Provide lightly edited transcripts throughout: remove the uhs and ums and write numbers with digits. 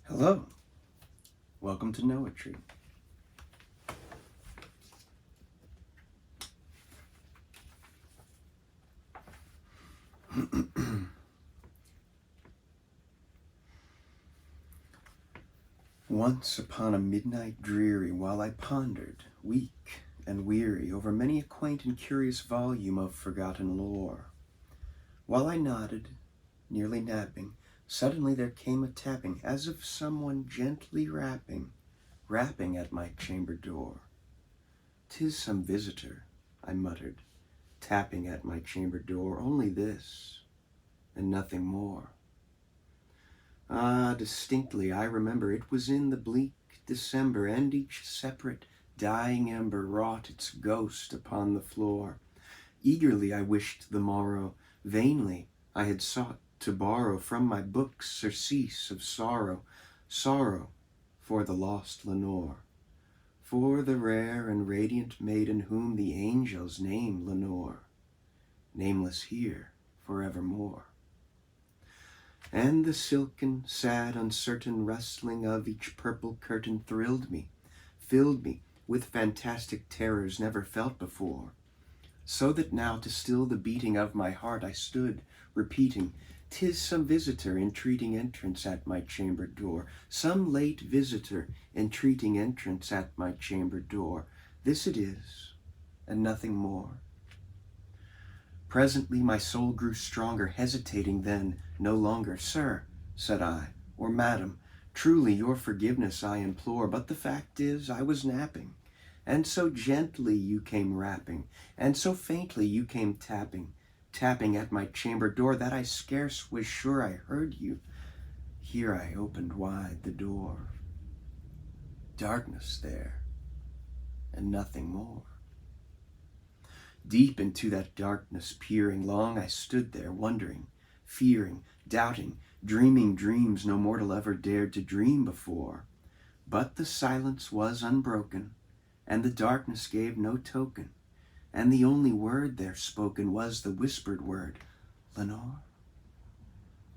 Hello, welcome to Poetry. Once upon a midnight dreary, while I pondered, weak and weary, over many a quaint and curious volume of forgotten lore, while I nodded, nearly napping, suddenly there came a tapping, as of someone gently rapping at my chamber door. "'Tis some visitor," I muttered, tapping at my chamber door, "only this, and nothing more." Ah, distinctly I remember it was in the bleak December, and each separate dying ember wrought its ghost upon the floor. Eagerly I wished the morrow, vainly I had sought to borrow from my books surcease of sorrow, sorrow for the lost Lenore, for the rare and radiant maiden whom the angels name Lenore, nameless here forevermore. And the silken, sad, uncertain rustling of each purple curtain thrilled me, filled me with fantastic terrors never felt before, so that now to still the beating of my heart I stood, repeating, "'Tis some visitor entreating entrance at my chamber door, some late visitor entreating entrance at my chamber door. This it is, and nothing more." Presently my soul grew stronger, hesitating then no longer. "Sir," said I, "or madam, truly your forgiveness I implore, but the fact is I was napping, and so gently you came rapping, and so faintly you came tapping at my chamber door, that I scarce was sure I heard you." Here I opened wide the door. Darkness there, and nothing more. Deep into that darkness peering, long I stood there, wondering, fearing, doubting, dreaming dreams no mortal ever dared to dream before. But the silence was unbroken, and the darkness gave no token, and the only word there spoken was the whispered word, "Lenore?"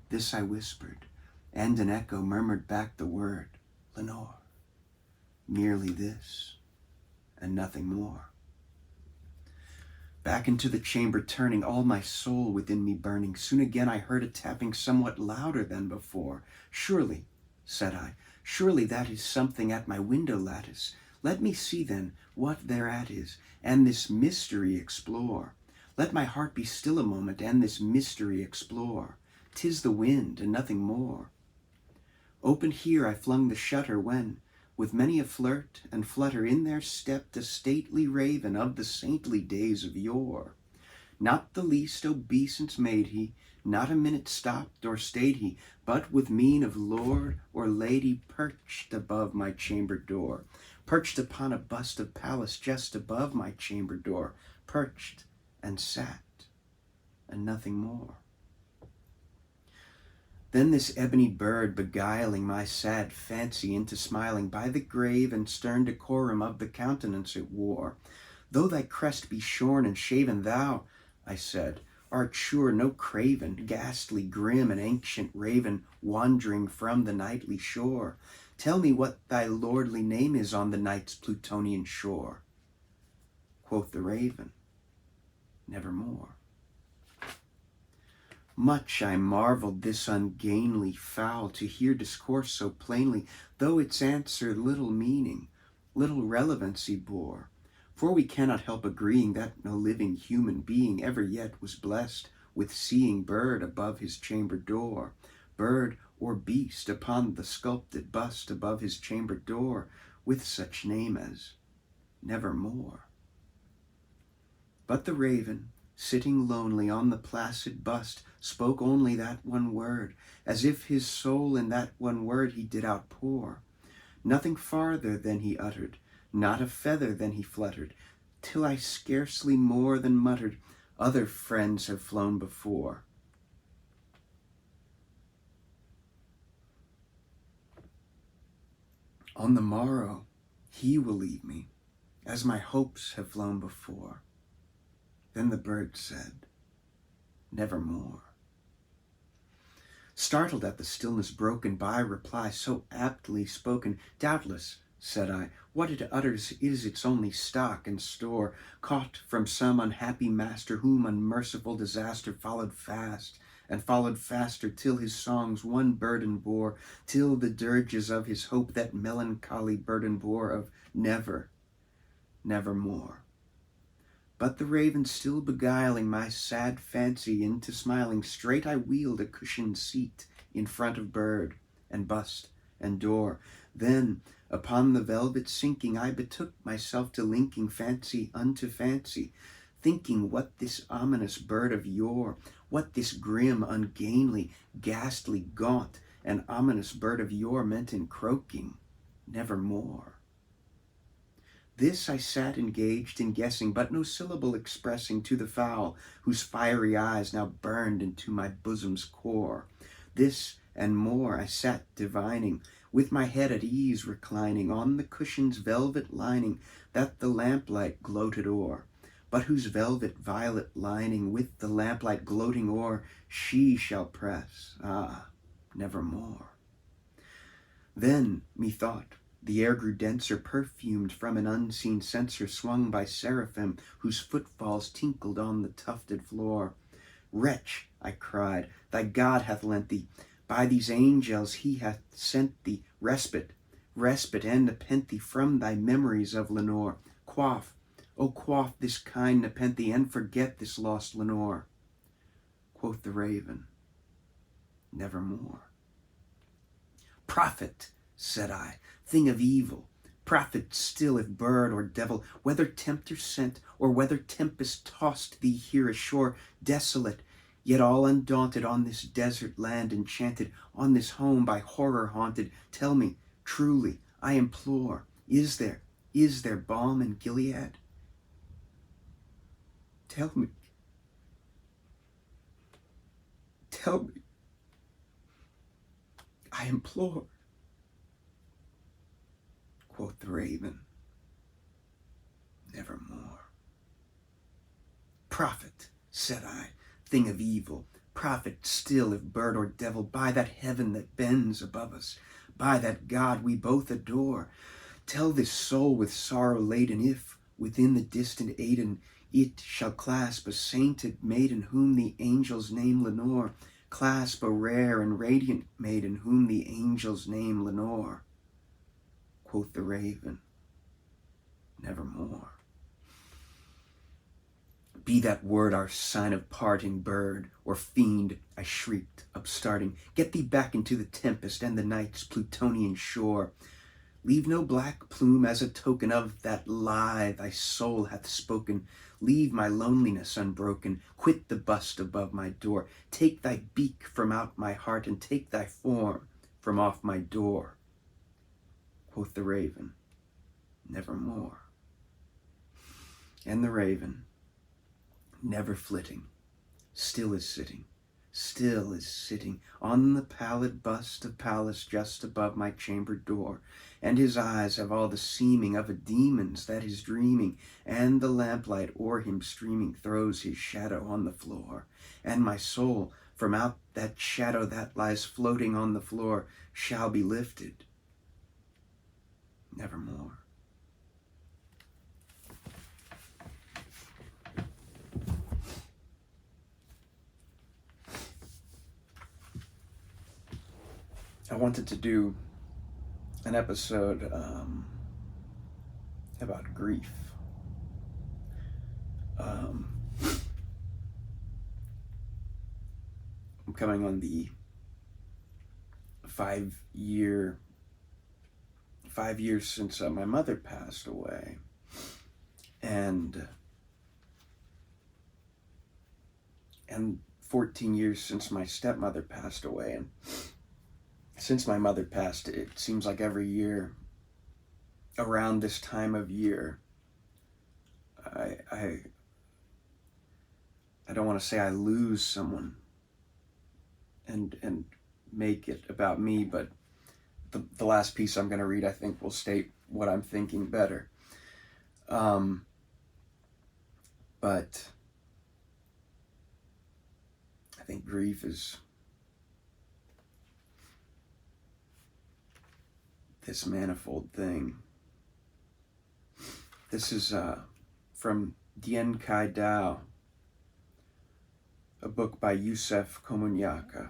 This I whispered, and an echo murmured back the word, "Lenore." Merely this, and nothing more. Back into the chamber turning, all my soul within me burning, soon again I heard a tapping somewhat louder than before. "Surely," said I, "surely that is something at my window lattice. Let me see then what thereat is, and this mystery explore. Let my heart be still a moment, and this mystery explore. 'Tis the wind, and nothing more." Open here I flung the shutter, when, with many a flirt and flutter, in there stepped a stately raven of the saintly days of yore. Not the least obeisance made he, not a minute stopped or stayed he, but with mien of lord or lady perched above my chamber door, perched upon a bust of Pallas just above my chamber door, perched and sat, and nothing more. Then this ebony bird, beguiling my sad fancy into smiling, by the grave and stern decorum of the countenance it wore, "Though thy crest be shorn and shaven, thou," I said, "art sure no craven, ghastly, grim, and ancient raven, wandering from the nightly shore. Tell me what thy lordly name is on the night's Plutonian shore." Quoth the raven, "Nevermore." Much I marveled this ungainly fowl to hear discourse so plainly, though its answer little meaning, little relevancy bore. For we cannot help agreeing that no living human being ever yet was blessed with seeing bird above his chamber door, bird or beast upon the sculpted bust above his chamber door, with such name as Nevermore. But the raven, sitting lonely on the placid bust, spoke only that one word, as if his soul in that one word he did outpour. Nothing farther than he uttered, not a feather than he fluttered, till I scarcely more than muttered, "Other friends have flown before." On the morrow he will leave me, as my hopes have flown before. Then the bird said, "Nevermore." Startled at the stillness broken by reply so aptly spoken, "Doubtless," said I, "what it utters is its only stock and store, caught from some unhappy master whom unmerciful disaster followed fast, and followed faster, till his songs one burden bore, till the dirges of his hope that melancholy burden bore of never, nevermore." But the raven still beguiling my sad fancy into smiling, straight I wheeled a cushioned seat in front of bird and bust and door. Then, upon the velvet sinking, I betook myself to linking fancy unto fancy, thinking what this ominous bird of yore, what this grim, ungainly, ghastly, gaunt, and ominous bird of yore meant in croaking, "Nevermore." This I sat engaged in guessing, but no syllable expressing to the fowl, whose fiery eyes now burned into my bosom's core. This and more I sat divining, with my head at ease reclining on the cushion's velvet lining that the lamplight gloated o'er, but whose velvet violet lining with the lamplight gloating o'er she shall press, nevermore. Then, methought, the air grew denser, perfumed from an unseen censer swung by seraphim, whose footfalls tinkled on the tufted floor. "Wretch," I cried, "thy God hath lent thee, by these angels he hath sent thee, respite, respite and nepenthe from thy memories of Lenore. Quaff, oh quaff this kind nepenthe, and forget this lost Lenore." Quoth the raven, "Nevermore." "Prophet," said I, "thing of evil, prophet still, if bird or devil, whether tempter sent, or whether tempest tossed thee here ashore, desolate, yet all undaunted, on this desert land enchanted, on this home by horror haunted, tell me, truly, I implore, is there balm in Gilead? Tell me, I implore." Quoth the raven, "Nevermore." "Prophet," said I, "thing of evil, prophet still, if bird or devil, by that heaven that bends above us, by that God we both adore, tell this soul with sorrow laden if, within the distant Aidenn, it shall clasp a sainted maiden whom the angels name Lenore, clasp a rare and radiant maiden whom the angels name Lenore." Quoth the raven, "Nevermore." "Be that word our sign of parting, bird or fiend," I shrieked, upstarting, "get thee back into the tempest and the night's Plutonian shore. Leave no black plume as a token of that lie thy soul hath spoken. Leave my loneliness unbroken. Quit the bust above my door. Take thy beak from out my heart, and take thy form from off my door." Quoth the raven, "Nevermore." And the raven, never flitting, still is sitting on the pallid bust of Pallas just above my chamber door, and his eyes have all the seeming of a demon's that is dreaming, and the lamplight o'er him streaming throws his shadow on the floor, and my soul from out that shadow that lies floating on the floor shall be lifted, nevermore. I wanted to do an episode about grief. I'm coming on the 5 years since my mother passed away, and 14 years since my stepmother passed away. And since my mother passed, it seems like every year around this time of year, I don't want to say I lose someone and make it about me, but the last piece I'm going to read, I think, will state what I'm thinking better. But I think grief is this manifold thing. This is from Dien Kai Dao, a book by Yusef Komunyakaa.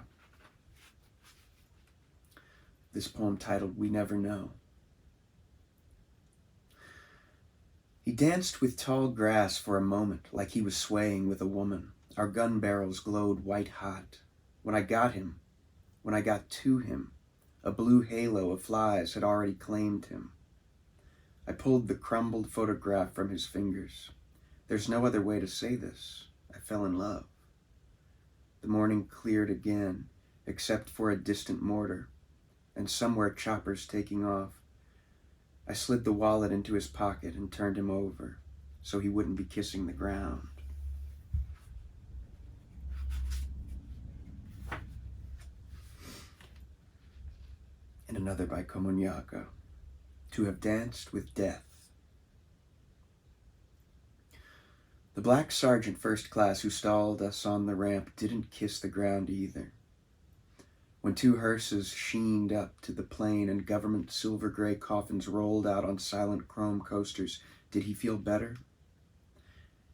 This poem titled We Never Know. He danced with tall grass for a moment, like he was swaying with a woman. Our gun barrels glowed white hot. When I got to him, a blue halo of flies had already claimed him. I pulled the crumbled photograph from his fingers. There's no other way to say this. I fell in love. The morning cleared again, except for a distant mortar, and somewhere choppers taking off. I slid the wallet into his pocket and turned him over so he wouldn't be kissing the ground. And another by Komunyakaa, To Have Danced with Death. The black sergeant first class who stalled us on the ramp didn't kiss the ground either. When two hearses sheened up to the plane and government silver-gray coffins rolled out on silent chrome coasters, did he feel better?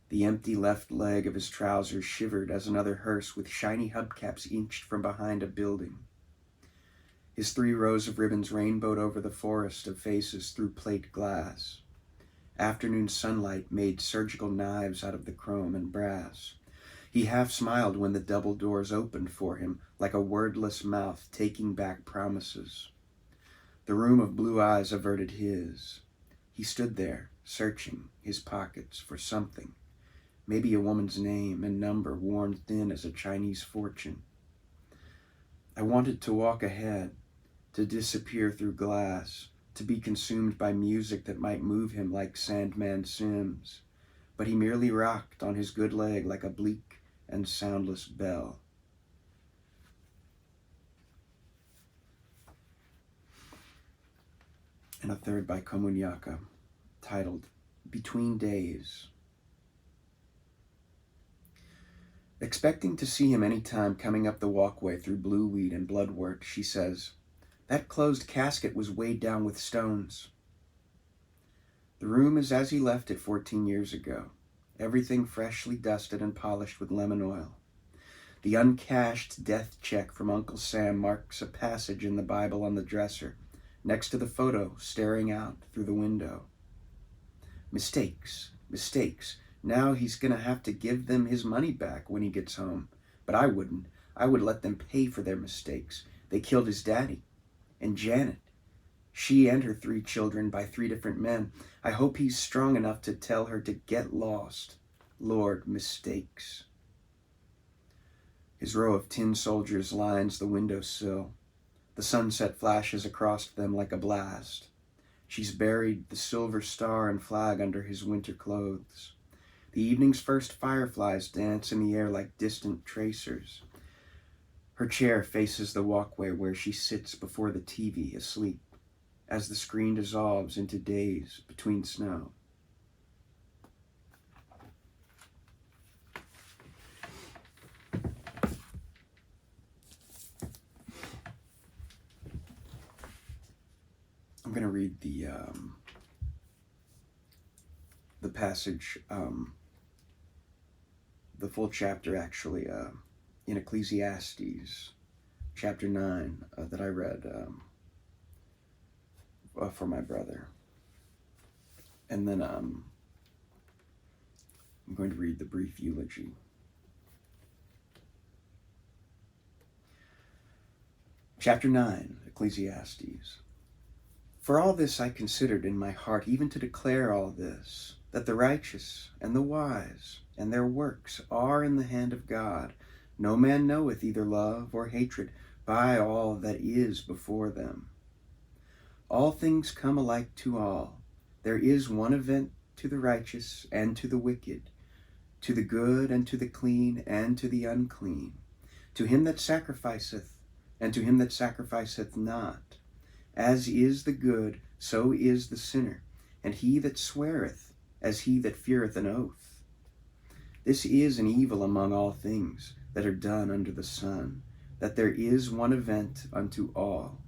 The empty left leg of his trousers shivered as another hearse with shiny hubcaps inched from behind a building. His 3 rows of ribbons rainbowed over the forest of faces through plate glass. Afternoon sunlight made surgical knives out of the chrome and brass. He half smiled when the double doors opened for him, like a wordless mouth taking back promises. The room of blue eyes averted his. He stood there, searching his pockets for something, maybe a woman's name and number worn thin as a Chinese fortune. I wanted to walk ahead, to disappear through glass, to be consumed by music that might move him like Sandman Sims, but he merely rocked on his good leg like a bleak and soundless bell. And a third by Komunyakaa, titled Between Days. Expecting to see him any time coming up the walkway through blueweed and bloodwort, she says, "That closed casket was weighed down with stones." The room is as he left it 14 years ago, everything freshly dusted and polished with lemon oil. The uncashed death check from Uncle Sam marks a passage in the Bible on the dresser, next to the photo staring out through the window. Mistakes, mistakes. Now he's going to have to give them his money back when he gets home. But I wouldn't. I would let them pay for their mistakes. They killed his daddy. And Janet. She and her 3 children by 3 different men. I hope he's strong enough to tell her to get lost. Lord, mistakes. His row of tin soldiers lines the windowsill. The sunset flashes across them like a blast. She's buried the silver star and flag under his winter clothes. The evening's first fireflies dance in the air like distant tracers. Her chair faces the walkway where she sits before the TV asleep, as the screen dissolves into days between snow. I'm going to read the passage, the full chapter actually, in Ecclesiastes Chapter 9 that I read for my brother. And then I'm going to read the brief eulogy. Chapter 9, Ecclesiastes. For all this I considered in my heart, even to declare all this, that the righteous and the wise and their works are in the hand of God. No man knoweth either love or hatred by all that is before them. All things come alike to all. There is one event to the righteous and to the wicked, to the good and to the clean and to the unclean, to him that sacrificeth and to him that sacrificeth not. As is the good, so is the sinner, and he that sweareth, as he that feareth an oath. This is an evil among all things that are done under the sun, that there is one event unto all.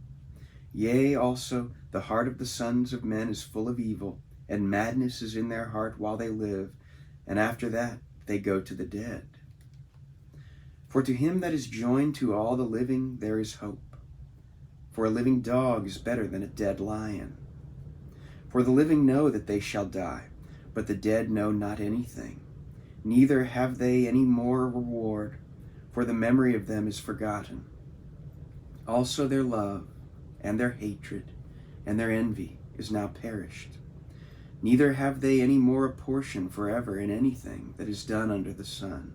Yea, also, the heart of the sons of men is full of evil, and madness is in their heart while they live, and after that they go to the dead. For to him that is joined to all the living there is hope. For a living dog is better than a dead lion. For the living know that they shall die, but the dead know not anything, neither have they any more reward, for the memory of them is forgotten. Also their love, and their hatred, and their envy is now perished. Neither have they any more a portion forever in anything that is done under the sun.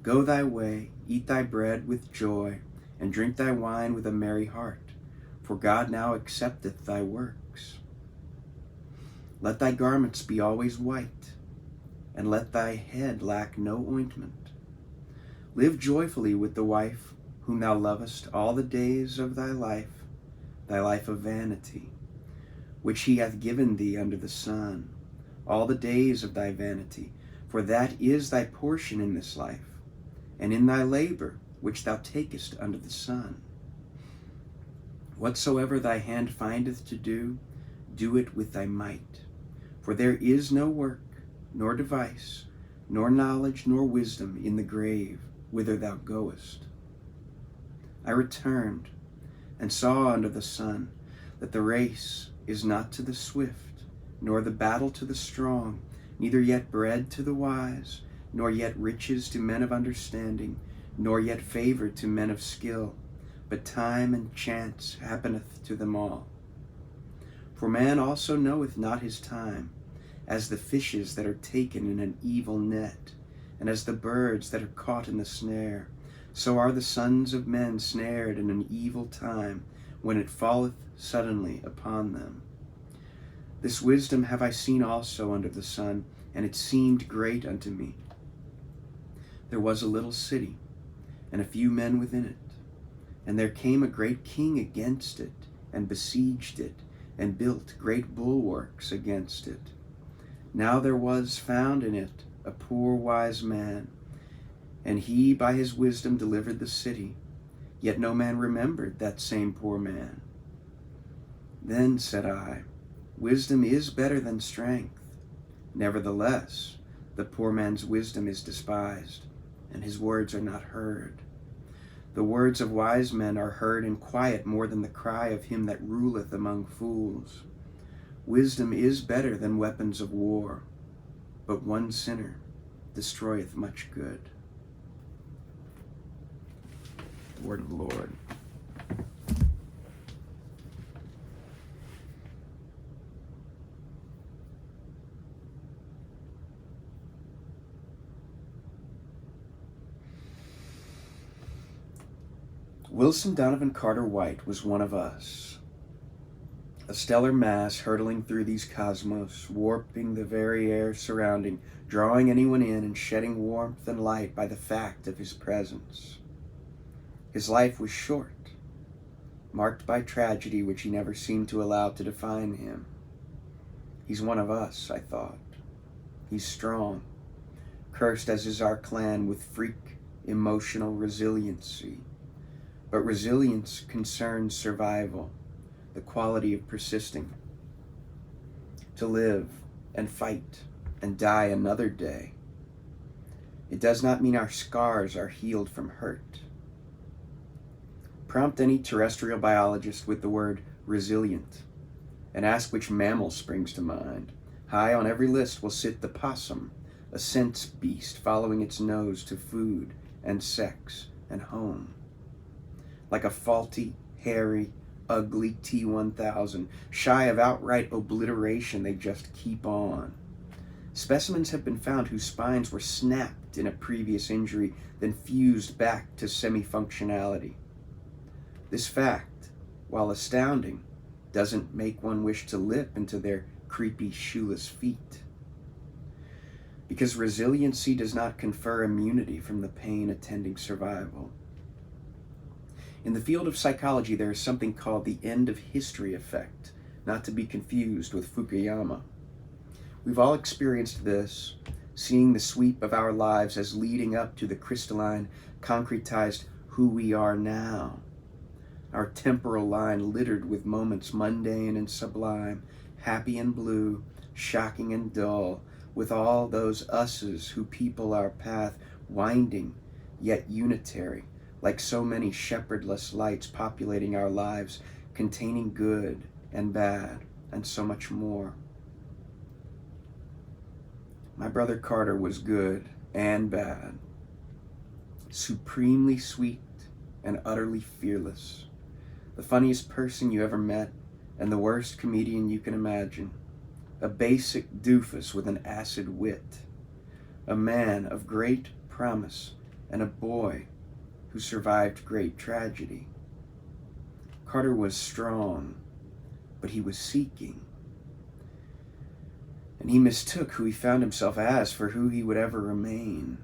Go thy way, eat thy bread with joy, and drink thy wine with a merry heart, for God now accepteth thy works. Let thy garments be always white, and let thy head lack no ointment. Live joyfully with the wife whom thou lovest all the days of thy life of vanity, which he hath given thee under the sun, all the days of thy vanity, for that is thy portion in this life, and in thy labor which thou takest under the sun. Whatsoever thy hand findeth to do, do it with thy might. For there is no work, nor device, nor knowledge, nor wisdom in the grave whither thou goest. I returned, and saw under the sun that the race is not to the swift, nor the battle to the strong, neither yet bread to the wise, nor yet riches to men of understanding, nor yet favor to men of skill, but time and chance happeneth to them all. For man also knoweth not his time, as the fishes that are taken in an evil net, and as the birds that are caught in the snare. So are the sons of men snared in an evil time, when it falleth suddenly upon them. This wisdom have I seen also under the sun, and it seemed great unto me. There was a little city, and a few men within it. And there came a great king against it, and besieged it, and built great bulwarks against it. Now there was found in it a poor wise man, and he by his wisdom delivered the city, yet no man remembered that same poor man. Then said I, wisdom is better than strength. Nevertheless, the poor man's wisdom is despised, and his words are not heard. The words of wise men are heard in quiet more than the cry of him that ruleth among fools. Wisdom is better than weapons of war, but one sinner destroyeth much good. The word of the Lord. Wilson Donovan Carter White was one of us, a stellar mass hurtling through these cosmos, warping the very air surrounding, drawing anyone in and shedding warmth and light by the fact of his presence. His life was short, marked by tragedy which he never seemed to allow to define him. He's one of us, I thought. He's strong, cursed as is our clan with freak emotional resiliency. But resilience concerns survival, the quality of persisting. To live and fight and die another day. It does not mean our scars are healed from hurt. Prompt any terrestrial biologist with the word resilient and ask which mammal springs to mind. High on every list will sit the possum, a sense beast following its nose to food and sex and home. Like a faulty, hairy, ugly T-1000, shy of outright obliteration, they just keep on. Specimens have been found whose spines were snapped in a previous injury, then fused back to semi-functionality. This fact, while astounding, doesn't make one wish to lip into their creepy shoeless feet. Because resiliency does not confer immunity from the pain attending survival. In the field of psychology, there is something called the end of history effect, not to be confused with Fukuyama. We've all experienced this, seeing the sweep of our lives as leading up to the crystalline, concretized who we are now. our temporal line littered with moments mundane and sublime, happy and blue, shocking and dull, with all those us's who people our path, winding yet unitary, like so many shepherdless lights populating our lives, containing good and bad and so much more. My brother Carter was good and bad, supremely sweet and utterly fearless, the funniest person you ever met and the worst comedian you can imagine, a basic doofus with an acid wit, a man of great promise and a boy who survived great tragedy. Carter was strong, but he was seeking. And he mistook who he found himself as for who he would ever remain.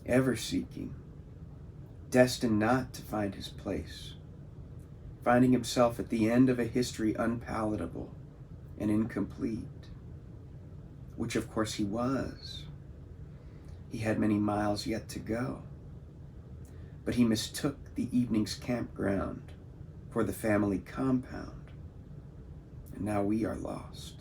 Ever seeking, destined not to find his place, finding himself at the end of a history unpalatable and incomplete, which of course he was. He had many miles yet to go, but he mistook the evening's campground for the family compound. And now we are lost.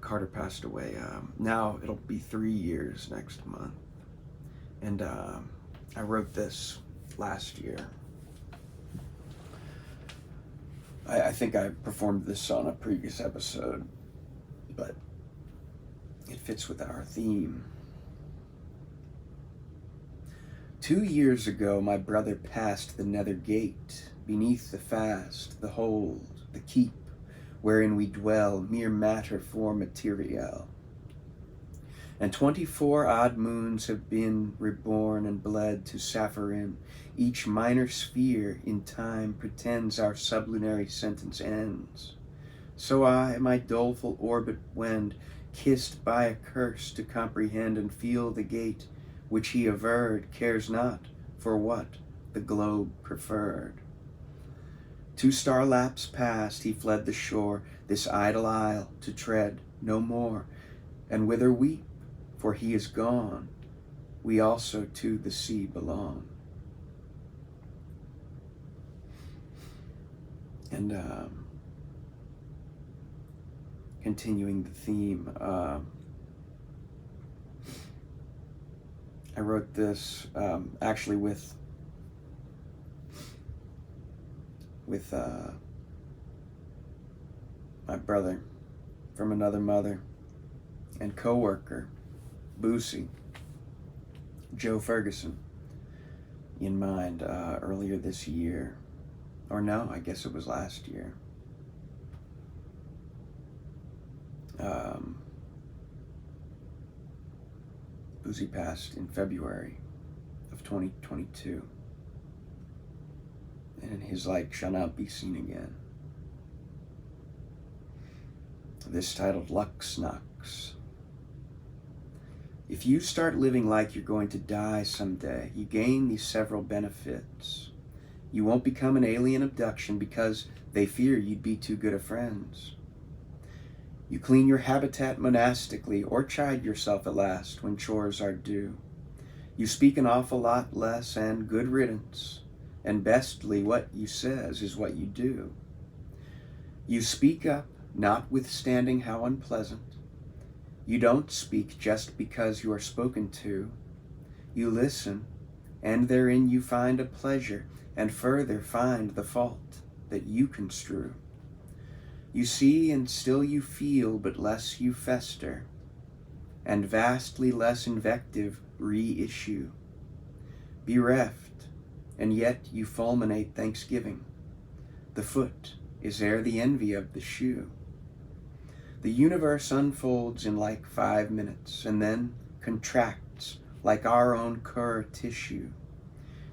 Carter passed away. Now it'll be 3 years next month. And I wrote this last year. I think I performed this on a previous episode, but it fits with our theme. 2 years ago, my brother passed the nether gate, beneath the fast, the hold, the keep, wherein we dwell, mere matter for material. And 24 odd moons have been reborn and bled to Saphirim. Each minor sphere in time pretends our sublunary sentence ends. So I, my doleful orbit wend, kissed by a curse to comprehend and feel the gate, which he averred cares not for what the globe preferred. 2 star laps past, he fled the shore, this idle isle to tread no more, and whither weep, for he is gone, we also to the sea belong. And continuing the theme, I wrote this actually with my brother from another mother and co-worker, Boosie, Joe Ferguson, in mind earlier this year. Or no, I guess it was last year. Boosie passed in February of 2022. And his like shall not be seen again. This titled LUXNOX. If you start living like you're going to die someday, you gain these several benefits. You won't become an alien abduction because they fear you'd be too good of friends. You clean your habitat monastically or chide yourself at last when chores are due. You speak an awful lot less and good riddance, and bestly what you says is what you do. You speak up, notwithstanding how unpleasant. You don't speak just because you are spoken to. You listen, and therein you find a pleasure, and further find the fault that you construe. You see and still you feel, but less you fester, and vastly less invective reissue. Bereft, and yet you fulminate thanksgiving. The foot is e'er the envy of the shoe. The universe unfolds in like 5 minutes, and then contracts like our own cur tissue.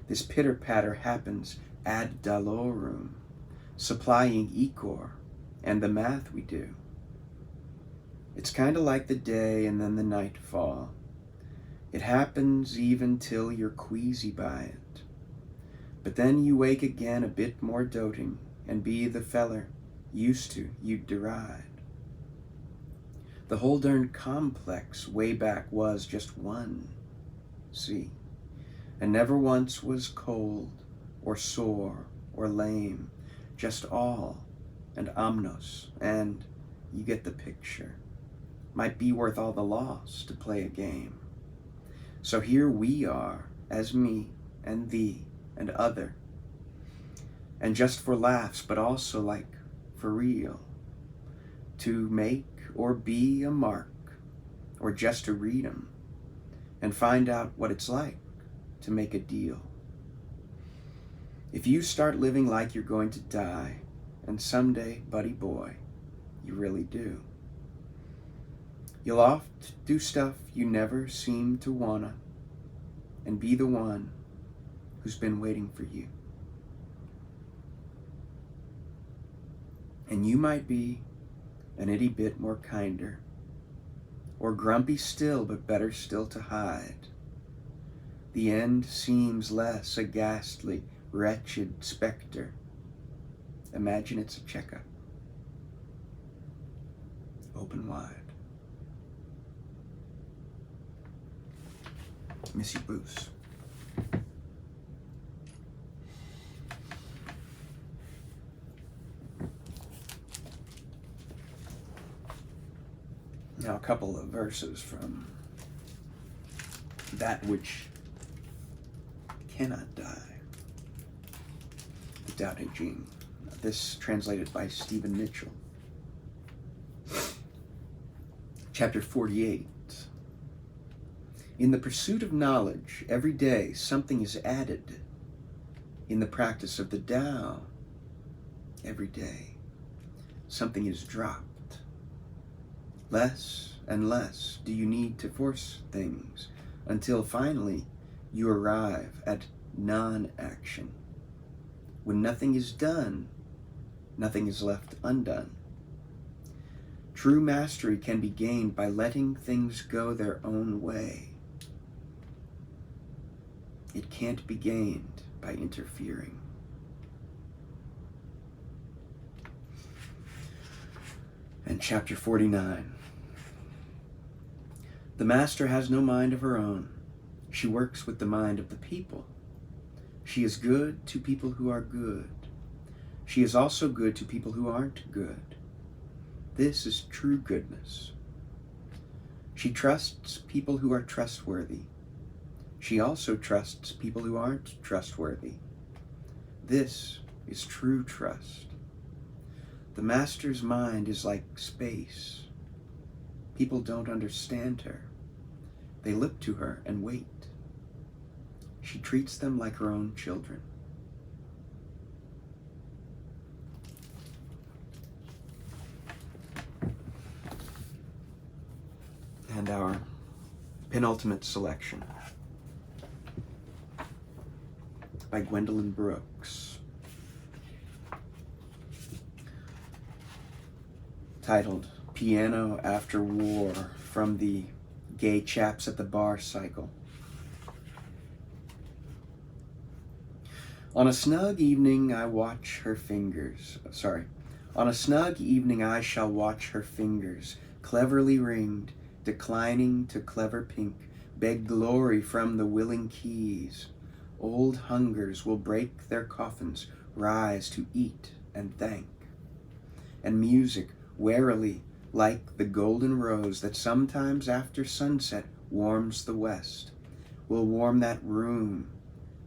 This pitter-patter happens ad valorem, supplying ichor and the math we do. It's kind of like the day and then the nightfall. It happens even till you're queasy by it. But then you wake again a bit more doting and be the feller used to you'd deride. The whole darn complex way back was just one sea, and never once was cold or sore or lame, just all and omnos, and you get the picture. Might be worth all the loss to play a game. So here we are, as me and thee and other, and just for laughs, but also like for real, to make or be a mark, or just to read 'em, and find out what it's like to make a deal. If you start living like you're going to die, and someday, buddy boy, you really do, you'll oft do stuff you never seem to wanna, and be the one who's been waiting for you. And you might be an itty bit more kinder, or grumpy still, but better still to hide. The end seems less a ghastly, wretched specter. Imagine it's a checkup. Open wide. Missy Bruce. Now a couple of verses from That Which Cannot Die, the Tao Te Ching. This translated by Stephen Mitchell. Chapter 48. In the pursuit of knowledge, every day something is added. In the practice of the Tao, every day something is dropped. Less and less do you need to force things until finally you arrive at non-action. When nothing is done, nothing is left undone. True mastery can be gained by letting things go their own way. It can't be gained by interfering. And chapter 49. The master has no mind of her own. She works with the mind of the people. She is good to people who are good. She is also good to people who aren't good. This is true goodness. She trusts people who are trustworthy. She also trusts people who aren't trustworthy. This is true trust. The master's mind is like space. People don't understand her. They look to her and wait. She treats them like her own children. And our penultimate selection by Gwendolyn Brooks, titled Piano After War, from the Gay Chaps at the Bar cycle. On a snug evening I watch her fingers, on a snug evening I shall watch her fingers, cleverly ringed, declining to clever pink, beg glory from the willing keys. Old hungers will break their coffins, rise to eat and thank. And music, warily, like the golden rose that sometimes after sunset warms the west, will warm that room,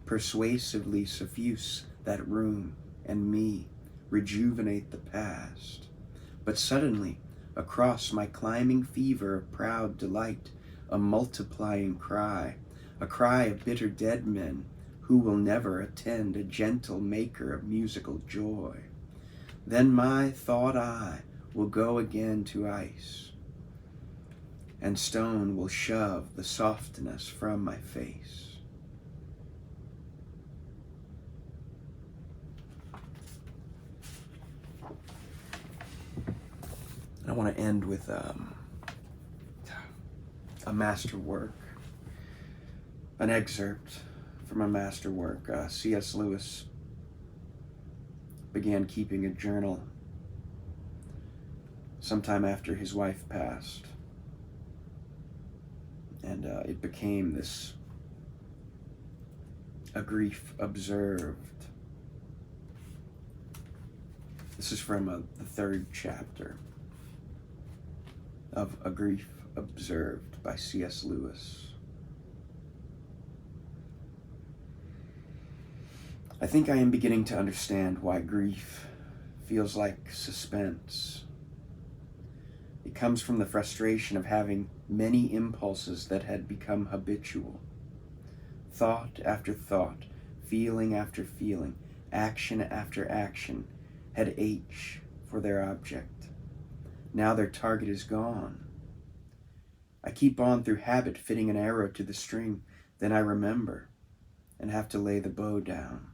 persuasively suffuse that room, and me, rejuvenate the past. But suddenly, across my climbing fever of proud delight, a multiplying cry, a cry of bitter dead men who will never attend a gentle maker of musical joy. Then my thought I will go again to ice, and stone will shove the softness from my face. I want to end with a masterwork, an excerpt from a masterwork. C.S. Lewis began keeping a journal sometime after his wife passed. And it became a grief observed. This is from the 3rd chapter of A Grief Observed by C.S. Lewis. I think I am beginning to understand why grief feels like suspense. It comes from the frustration of having many impulses that had become habitual. Thought after thought, feeling after feeling, action after action had H for their object. Now their target is gone. I keep on through habit fitting an arrow to the string, then I remember and have to lay the bow down.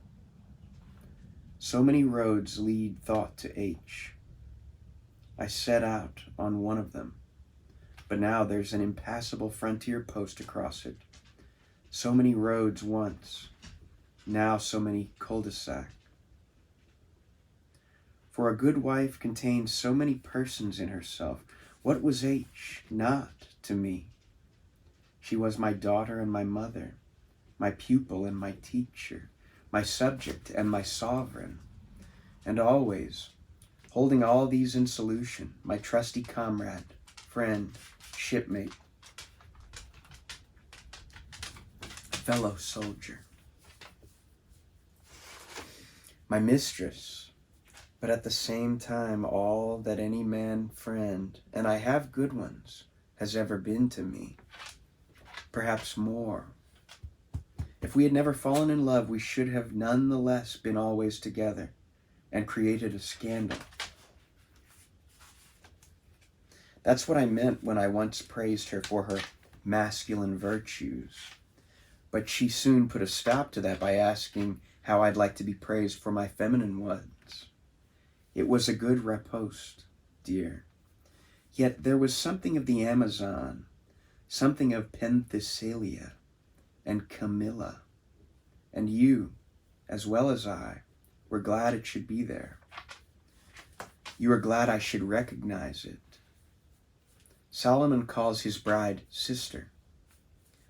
So many roads lead thought to H. I set out on one of them, but now there's an impassable frontier post across it. So many roads once, now so many cul-de-sac. For a good wife contains so many persons in herself. What was H not to me? She was my daughter and my mother, my pupil and my teacher, my subject and my sovereign, and always, holding all these in solution, my trusty comrade, friend, shipmate, fellow soldier, my mistress, but at the same time all that any man friend, and I have good ones, has ever been to me, perhaps more. If we had never fallen in love, we should have none the less been always together and created a scandal. That's what I meant when I once praised her for her masculine virtues. But she soon put a stop to that by asking how I'd like to be praised for my feminine ones. It was a good riposte, dear. Yet there was something of the Amazon, something of Penthesilea and Camilla, and you, as well as I, were glad it should be there. You were glad I should recognize it. Solomon calls his bride sister.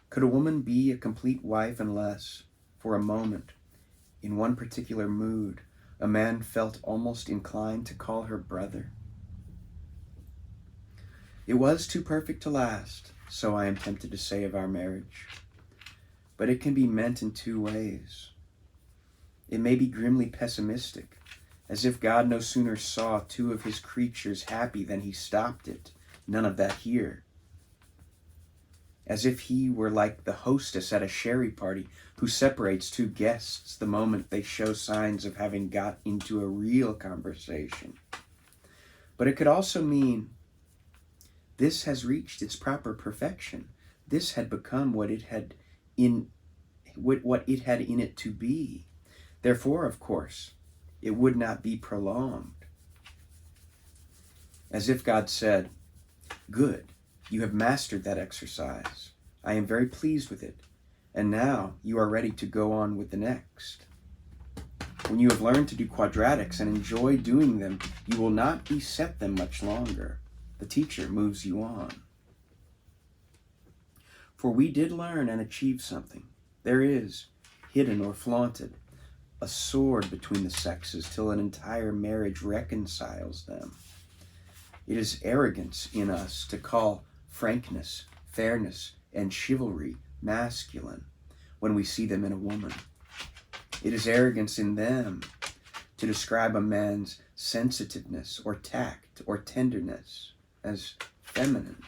Could a woman be a complete wife unless, for a moment, in one particular mood, a man felt almost inclined to call her brother? It was too perfect to last, so I am tempted to say of our marriage. But it can be meant in two ways. It may be grimly pessimistic, as if God no sooner saw two of his creatures happy than he stopped it. None of that here. As if he were like the hostess at a sherry party who separates two guests the moment they show signs of having got into a real conversation. But it could also mean this has reached its proper perfection. This had become what it had in it to be. Therefore, of course, it would not be prolonged. As if God said, "Good, you have mastered that exercise. I am very pleased with it. And now you are ready to go on with the next. When you have learned to do quadratics and enjoy doing them, you will not beset them much longer. The teacher moves you on." For we did learn and achieve something. There is, hidden or flaunted, a sword between the sexes till an entire marriage reconciles them. It is arrogance in us to call frankness, fairness, and chivalry masculine when we see them in a woman. It is arrogance in them to describe a man's sensitiveness or tact or tenderness as feminine.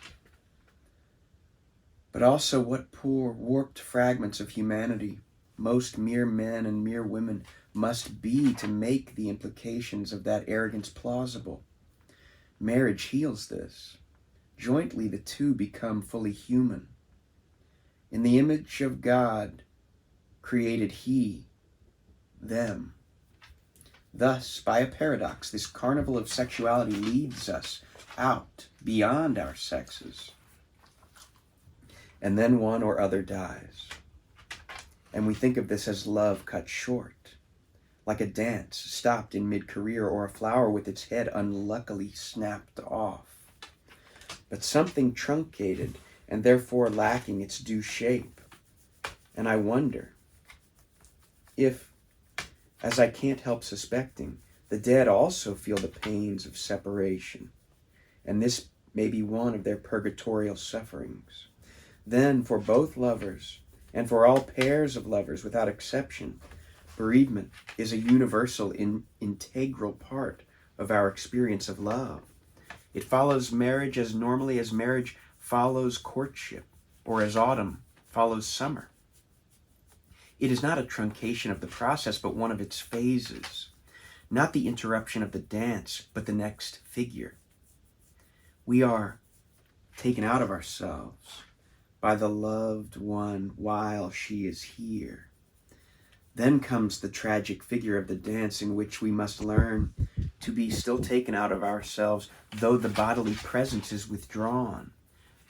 But also what poor, warped fragments of humanity most mere men and mere women must be to make the implications of that arrogance plausible. Marriage heals this. Jointly the two become fully human. In the image of God created he them. Thus, by a paradox, this carnival of sexuality leads us out beyond our sexes. And then one or other dies. And we think of this as love cut short. like a dance stopped in mid-career or a flower with its head unluckily snapped off. But something truncated and therefore lacking its due shape. And I wonder if, as I can't help suspecting, the dead also feel the pains of separation, and this may be one of their purgatorial sufferings. Then, for both lovers, and for all pairs of lovers without exception, bereavement is a universal, integral part of our experience of love. It follows marriage as normally as marriage follows courtship, or as autumn follows summer. It is not a truncation of the process, but one of its phases. Not the interruption of the dance, but the next figure. We are taken out of ourselves by the loved one while she is here. Then comes the tragic figure of the dance in which we must learn to be still taken out of ourselves, though the bodily presence is withdrawn,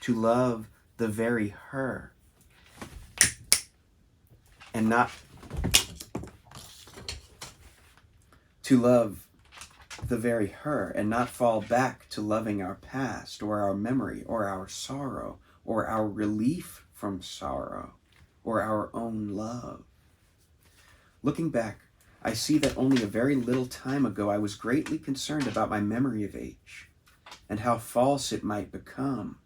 to love the very her, and not to love the very her, and not fall back to loving our past, or our memory, or our sorrow, or our relief from sorrow, or our own love. Looking back, I see that only a very little time ago I was greatly concerned about my memory of H, and how false it might become.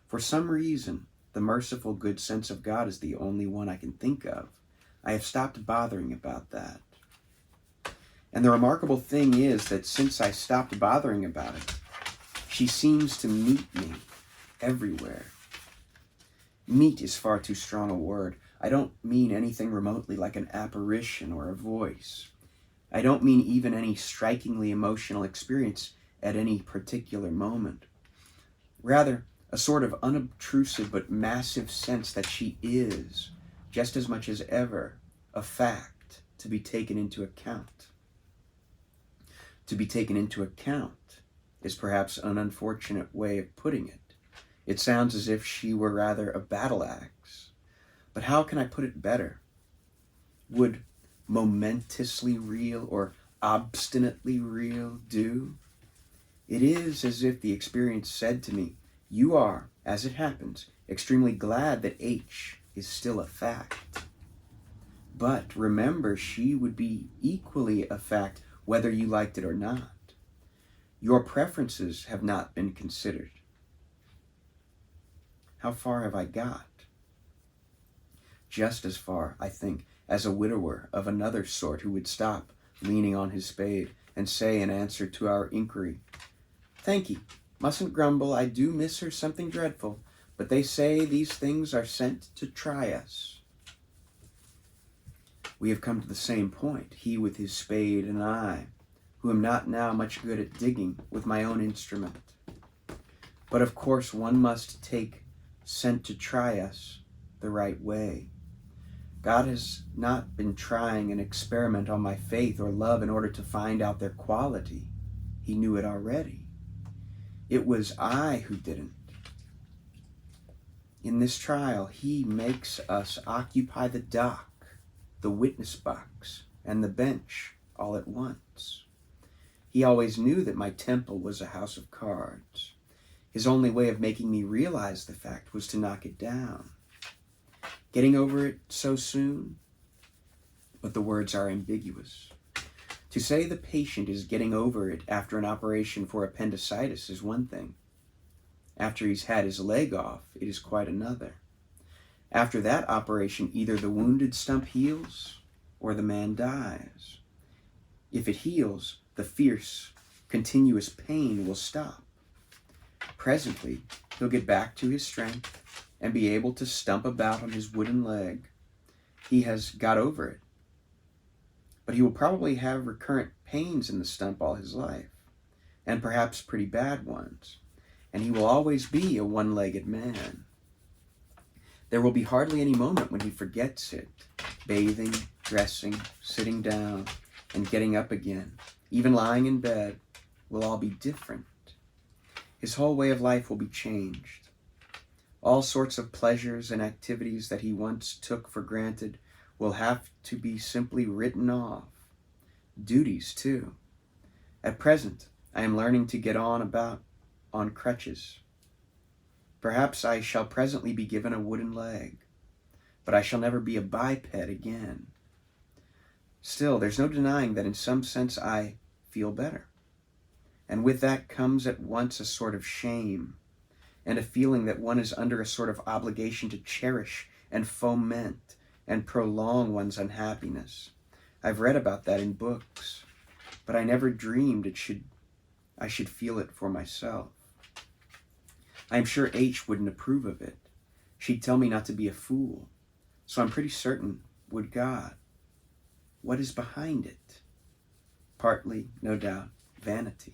For some reason, the merciful good sense of God is the only one I can think of. I have stopped bothering about that. And the remarkable thing is that since I stopped bothering about it, she seems to meet me everywhere. Meet is far too strong a word. I don't mean anything remotely like an apparition or a voice. I don't mean even any strikingly emotional experience at any particular moment. Rather, a sort of unobtrusive but massive sense that she is, just as much as ever, a fact to be taken into account. To be taken into account is perhaps an unfortunate way of putting it. It sounds as if she were rather a battle axe. But how can I put it better? Would momentously real or obstinately real do? It is as if the experience said to me, you are, as it happens, extremely glad that H is still a fact. But remember, she would be equally a fact whether you liked it or not. Your preferences have not been considered. How far have I got? Just as far, I think, as a widower of another sort who would stop, leaning on his spade, and say in answer to our inquiry, "Thank ye, mustn't grumble, I do miss her something dreadful, but they say these things are sent to try us." We have come to the same point, he with his spade and I, who am not now much good at digging with my own instrument. But of course one must take sent to try us the right way. God has not been trying an experiment on my faith or love in order to find out their quality. He knew it already. It was I who didn't. In this trial, he makes us occupy the dock, the witness box, and the bench all at once. He always knew that my temple was a house of cards. His only way of making me realize the fact was to knock it down. Getting over it so soon? But the words are ambiguous. To say the patient is getting over it after an operation for appendicitis is one thing. After he's had his leg off, it is quite another. After that operation, either the wounded stump heals or the man dies. If it heals, the fierce, continuous pain will stop. Presently, he'll get back to his strength and be able to stump about on his wooden leg. He has got over it. But he will probably have recurrent pains in the stump all his life, and perhaps pretty bad ones, and he will always be a one-legged man. There will be hardly any moment when he forgets it. Bathing, dressing, sitting down, and getting up again, even lying in bed, will all be different. His whole way of life will be changed. All sorts of pleasures and activities that he once took for granted will have to be simply written off. duties too. At present, I am learning to get on crutches. Perhaps I shall presently be given a wooden leg, but I shall never be a biped again. Still, there's no denying that in some sense I feel better. And with that comes at once a sort of shame and a feeling that one is under a sort of obligation to cherish and foment and prolong one's unhappiness. I've read about that in books, but I never dreamed I should feel it for myself. I'm sure H wouldn't approve of it. She'd tell me not to be a fool. So I'm pretty certain, would God. What is behind it? Partly, no doubt, vanity.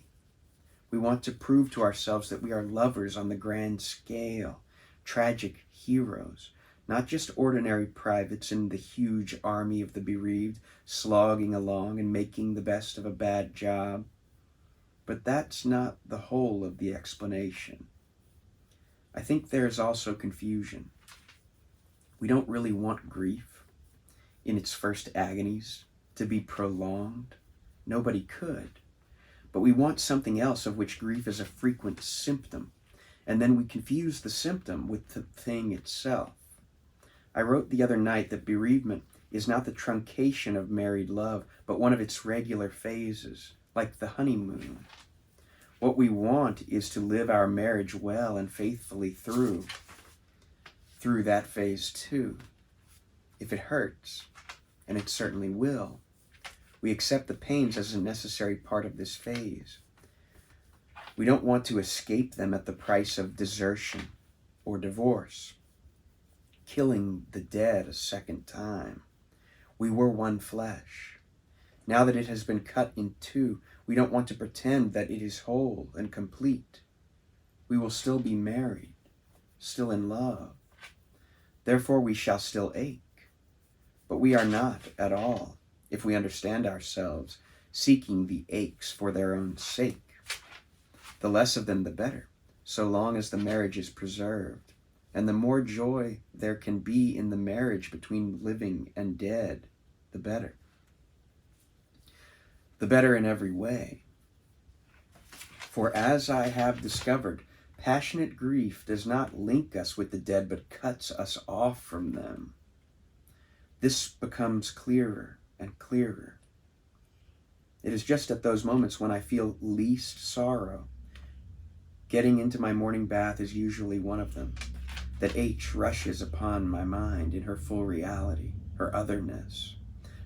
We want to prove to ourselves that we are lovers on the grand scale, tragic heroes, not just ordinary privates in the huge army of the bereaved, slogging along and making the best of a bad job. But that's not the whole of the explanation. I think there is also confusion. We don't really want grief in its first agonies to be prolonged. Nobody could. But we want something else of which grief is a frequent symptom, and then we confuse the symptom with the thing itself. I wrote the other night that bereavement is not the truncation of married love, but one of its regular phases, like the honeymoon. What we want is to live our marriage well and faithfully through that phase too. If it hurts, and it certainly will, we accept the pains as a necessary part of this phase. We don't want to escape them at the price of desertion or divorce, killing the dead a second time. We were one flesh. Now that it has been cut in two, we don't want to pretend that it is whole and complete. We will still be married, still in love. Therefore we shall still ache. But we are not at all, if we understand ourselves, seeking the aches for their own sake. The less of them the better, so long as the marriage is preserved. And the more joy there can be in the marriage between living and dead, the better. The better in every way. For as I have discovered, passionate grief does not link us with the dead, but cuts us off from them. This becomes clearer and clearer. It is just at those moments when I feel least sorrow. Getting into my morning bath is usually one of them, that H rushes upon my mind in her full reality, her otherness.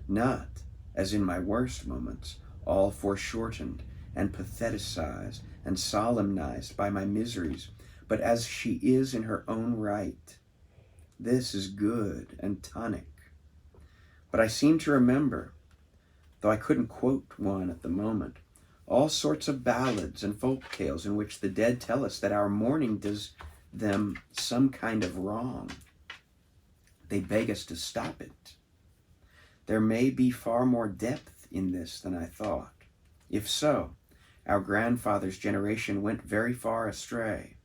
Not, as in my worst moments, all foreshortened and patheticized and solemnized by my miseries, but as she is in her own right. This is good and tonic. But I seem to remember, though I couldn't quote one at the moment, all sorts of ballads and folk tales in which the dead tell us that our mourning does them some kind of wrong. They beg us to stop it. There may be far more depth in this than I thought. If so, our grandfather's generation went very far astray.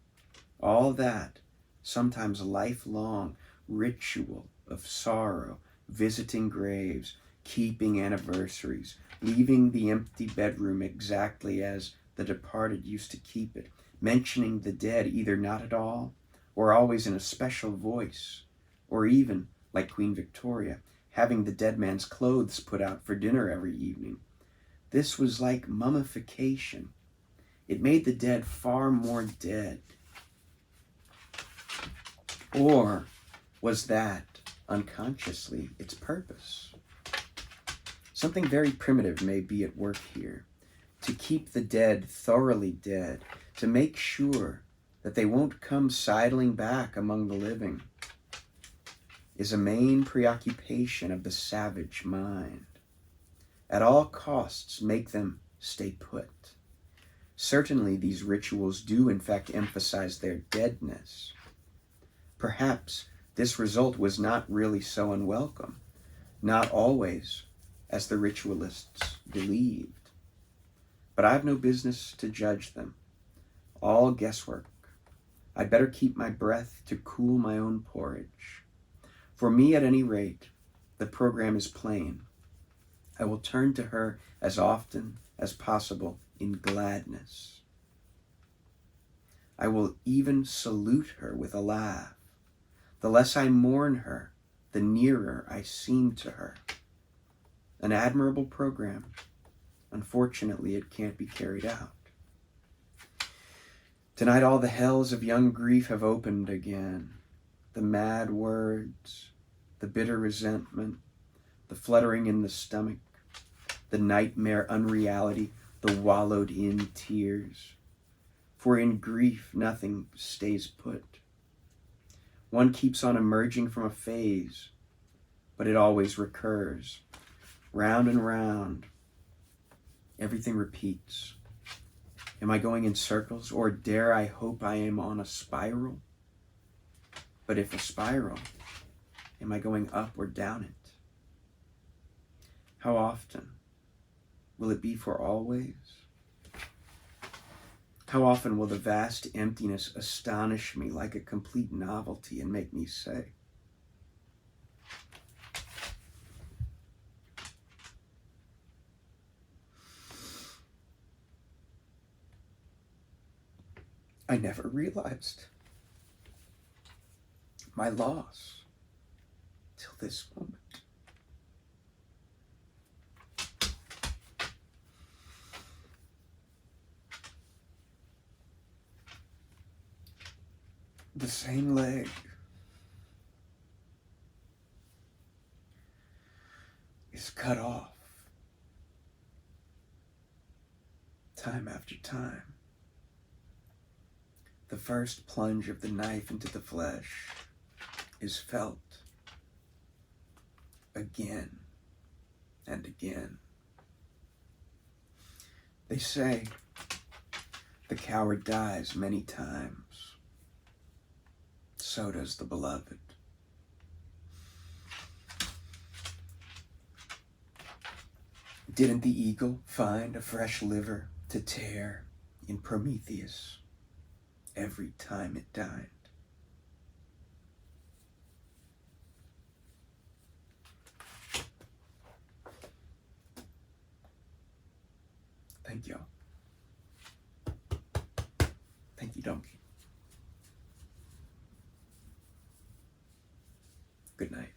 All that, sometimes lifelong ritual of sorrow, visiting graves, keeping anniversaries, leaving the empty bedroom exactly as the departed used to keep it, mentioning the dead either not at all, or always in a special voice, or even, like Queen Victoria, having the dead man's clothes put out for dinner every evening. This was like mummification. It made the dead far more dead. Or was that, unconsciously, its purpose? Something very primitive may be at work here. To keep the dead thoroughly dead, to make sure that they won't come sidling back among the living, is a main preoccupation of the savage mind. At all costs, make them stay put. Certainly these rituals do in fact emphasize their deadness. Perhaps this result was not really so unwelcome, not always as the ritualists believed. But I've no business to judge them. All guesswork. I'd better keep my breath to cool my own porridge. For me, at any rate, the program is plain. I will turn to her as often as possible in gladness. I will even salute her with a laugh. The less I mourn her, the nearer I seem to her. An admirable program. Unfortunately, it can't be carried out. Tonight all the hells of young grief have opened again. The mad words, the bitter resentment, the fluttering in the stomach, the nightmare unreality, the wallowed in tears. For in grief nothing stays put. One keeps on emerging from a phase, but it always recurs. Round and round, everything repeats. Am I going in circles, or dare I hope I am on a spiral? But if a spiral, am I going up or down it? How often? Will it be for always? How often will the vast emptiness astonish me like a complete novelty and make me say, I never realized my loss till this moment. The same leg is cut off time after time. The first plunge of the knife into the flesh is felt again and again. They say the coward dies many times. So does the beloved. Didn't the eagle find a fresh liver to tear in Prometheus every time it dined? Thank you. Thank you, Donkey. Good night.